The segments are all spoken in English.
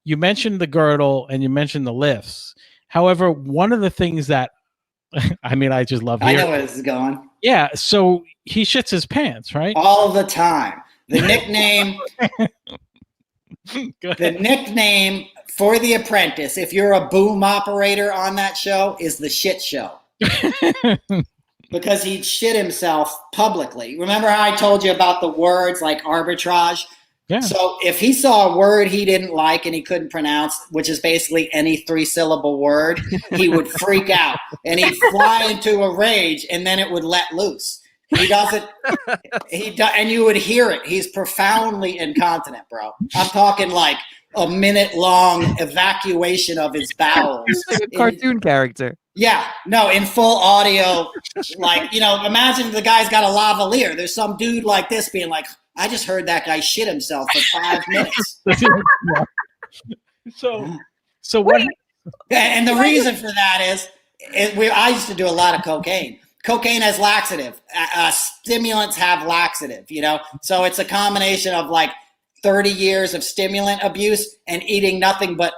you mentioned the girdle and you mentioned the lifts. However, one of the things that I mean, I just love hearing. I know where this is going. Yeah, so he shits his pants, right? All the time. The nickname the nickname for The Apprentice, if you're a boom operator on that show, is the shit show. Because he'd shit himself publicly. Remember how I told you about the words like arbitrage? Yeah. So if he saw a word he didn't like and he couldn't pronounce, which is basically any 3-syllable word, he would freak out and he'd fly into a rage, and then it would let loose. He doesn't. And you would hear it. He's profoundly incontinent, bro. I'm talking like a minute-long evacuation of his bowels. Like a cartoon character. Yeah, no, in full audio. Like, imagine the guy's got a lavalier. There's some dude like this being like, I just heard that guy shit himself for 5 minutes. So what? And the reason for that is I used to do a lot of cocaine. Cocaine has laxative. Stimulants have laxative, So it's a combination of like 30 years of stimulant abuse and eating nothing but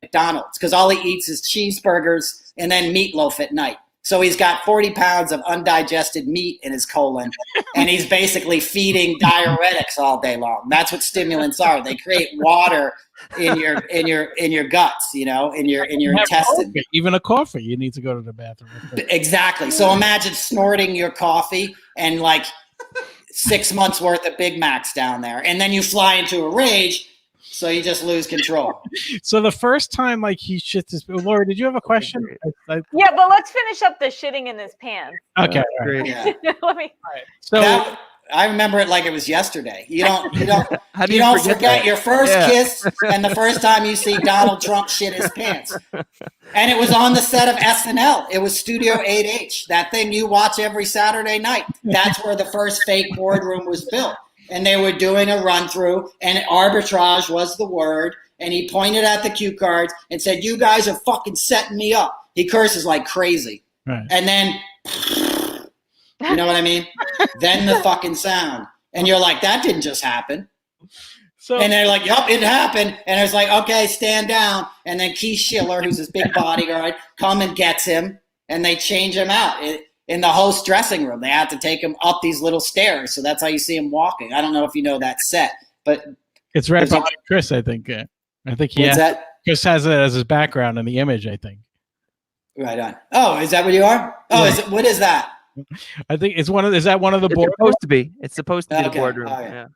McDonald's, because all he eats is cheeseburgers and then meatloaf at night. So he's got 40 pounds of undigested meat in his colon, and he's basically feeding diuretics all day long. That's what stimulants are. They create water in your guts, in your intestine. Coffee. Even a coffee, you need to go to the bathroom. Exactly. So imagine snorting your coffee and like 6 months worth of Big Macs down there, and then you fly into a rage. So you just lose control. So the first time, like, he shits his... Laura, did you have a question? Yeah, but let's finish up the shitting in his pants. Okay. Great. Yeah. Let me. All right. So I remember it like it was yesterday. You don't How do you forget your first kiss and the first time you see Donald Trump shit his pants. And it was on the set of SNL. It was Studio 8H, that thing you watch every Saturday night. That's where the first fake boardroom was built. And they were doing a run through, and arbitrage was the word. And he pointed at the cue cards and said, "You guys are fucking setting me up." He curses like crazy. Right. And then, you know what I mean? Then the fucking sound. And you're like, that didn't just happen. And they're like, yup, it happened. And it's like, okay, stand down. And then Keith Schiller, who's his big bodyguard, come and gets him. And they change him out. In the host dressing room, they had to take him up these little stairs. So that's how you see him walking. I don't know if you know that set, but it's right behind Chris, I think. I think Chris has it as his background in the image, I think. Right on. Oh, is that what you are? Oh, Yeah. what is that? I think it's is that one of the boardrooms? It's supposed to be the boardroom. Oh,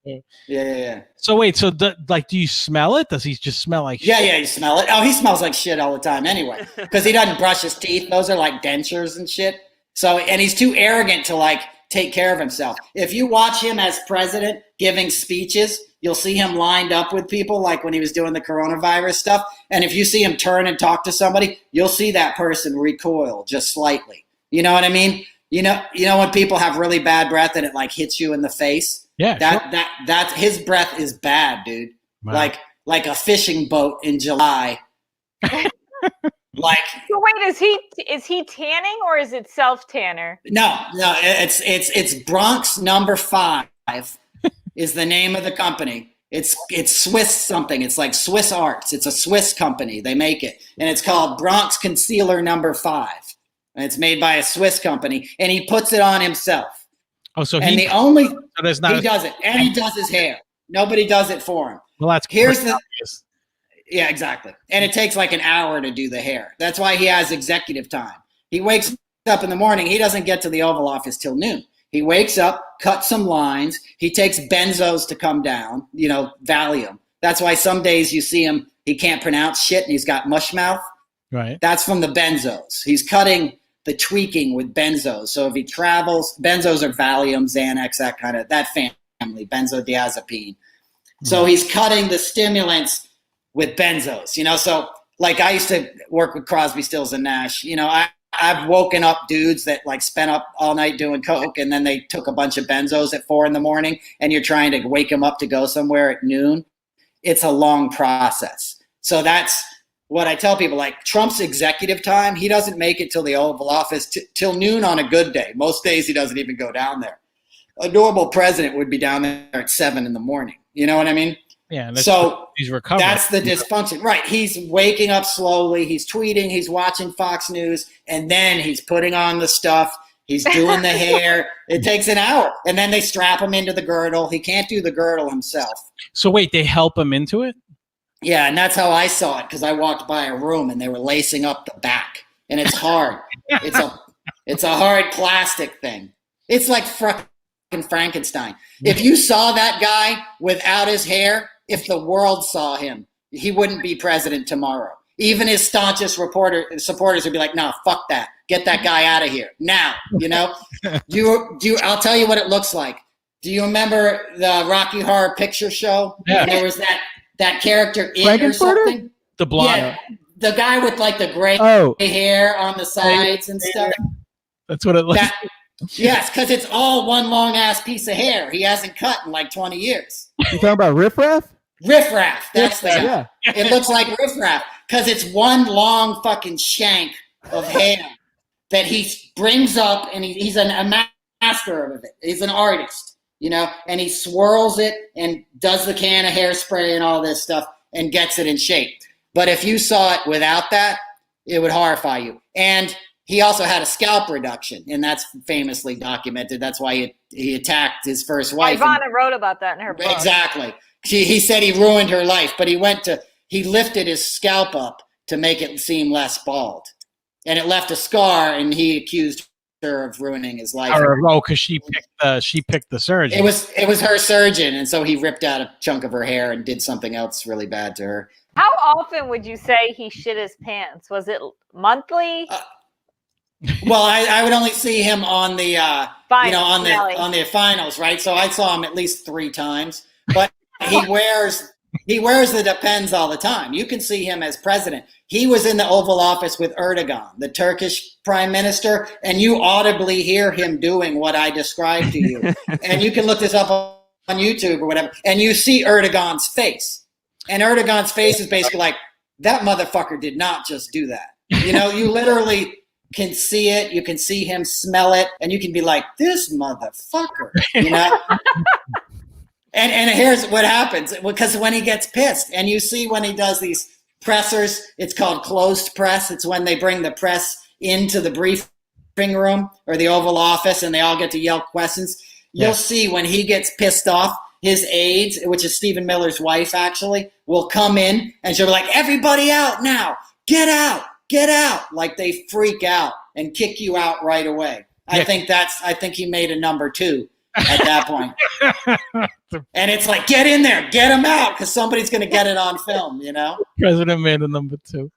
yeah. So wait, so do you smell it? Does he just smell like shit? Yeah, you smell it. Oh, he smells like shit all the time anyway, because he doesn't brush his teeth. Those are like dentures and shit. So, and he's too arrogant to like take care of himself. If you watch him as president giving speeches, you'll see him lined up with people like when he was doing the coronavirus stuff. And if you see him turn and talk to somebody, you'll see that person recoil just slightly. You know what I mean? You know when people have really bad breath and it like hits you in the face? Yeah. That his breath is bad, dude. Wow. Like a fishing boat in July. So wait, is he tanning or is it self tanner? No, it's Bronx number 5 is the name of the company. It's Swiss something. It's like Swiss Arts. It's a Swiss company. They make it, and it's called Bronx Concealer number 5, and it's made by a Swiss company, and he puts it on himself. Oh, so he does it, and he does his hair. Nobody does it for him. Well, that's Yeah, exactly. And it takes like an hour to do the hair. That's why he has executive time. He wakes up in the morning. He doesn't get to the Oval Office till noon. He wakes up, cuts some lines. He takes benzos to come down, Valium. That's why some days you see him, he can't pronounce shit and he's got mush mouth. Right. That's from the benzos. He's cutting the tweaking with benzos. So if he travels, benzos are Valium, Xanax, that family, benzodiazepine. So he's cutting the stimulants with benzos, so like I used to work with Crosby, Stills and Nash, I've woken up dudes that like spent up all night doing coke and then they took a bunch of benzos at 4 a.m. and you're trying to wake them up to go somewhere at noon. It's a long process. So that's what I tell people, like Trump's executive time, he doesn't make it till the Oval Office till noon on a good day. Most days he doesn't even go down there. A normal president would be down there at 7 a.m. You know what I mean? Yeah. So he's recovering. that's the dysfunction. Right. He's waking up slowly. He's tweeting. He's watching Fox News. And then he's putting on the stuff. He's doing the hair. It takes an hour. And then they strap him into the girdle. He can't do the girdle himself. So wait, they help him into it? Yeah, and that's how I saw it, because I walked by a room and they were lacing up the back. And it's hard. It's a hard plastic thing. It's like fucking Frankenstein. If you saw that guy without his hair, if the world saw him, he wouldn't be president tomorrow. Even his staunchest supporters would be like, no, fuck that. Get that guy out of here now. You know, I'll tell you what it looks like. Do you remember the Rocky Horror Picture Show? Yeah. There was that character in or something. The blonde. Yeah, the guy with like the gray hair on the sides and stuff. That's what it looks like. Yes, because it's all one long ass piece of hair. He hasn't cut in like 20 years. You talking about Riff Raff? Riff Raff. That's the guy. Yeah. It looks like Riff Raff because it's one long fucking shank of hair that he brings up, and he's a master of it. He's an artist, you know, and he swirls it and does the can of hairspray and all this stuff and gets it in shape. But if you saw it without that, it would horrify you. And he also had a scalp reduction, and that's famously documented. That's why he attacked his first wife. Ivana wrote about that in her book. Exactly. He said he ruined her life, but he lifted his scalp up to make it seem less bald. And it left a scar, and he accused her of ruining his life. Because she picked the surgeon. It was her surgeon, and so he ripped out a chunk of her hair and did something else really bad to her. How often would you say he shit his pants? Was it monthly? Well, I would only see him on the on the finals, right? So I saw him at least 3 times. But he wears the Depends all the time. You can see him as president. He was in the Oval Office with Erdogan, the Turkish prime minister, and you audibly hear him doing what I described to you. And you can look this up on YouTube or whatever, and you see Erdogan's face. And Erdogan's face is basically like, that motherfucker did not just do that. You know, you literally can see it. You can see him, smell it, and you can be like, this motherfucker, you know? And here's what happens, because when he gets pissed, and you see when he does these pressers, it's called closed press. It's when they bring the press into the briefing room or the Oval Office and they all get to yell questions. You'll see when he gets pissed off, his aides, which is Stephen Miller's wife actually, will come in and she'll be like, everybody out now, get out. Like they freak out and kick you out right away. I think he made a number 2 at that point. And it's like, get in there, get him out, because somebody's going to get it on film, you know? President made a number 2.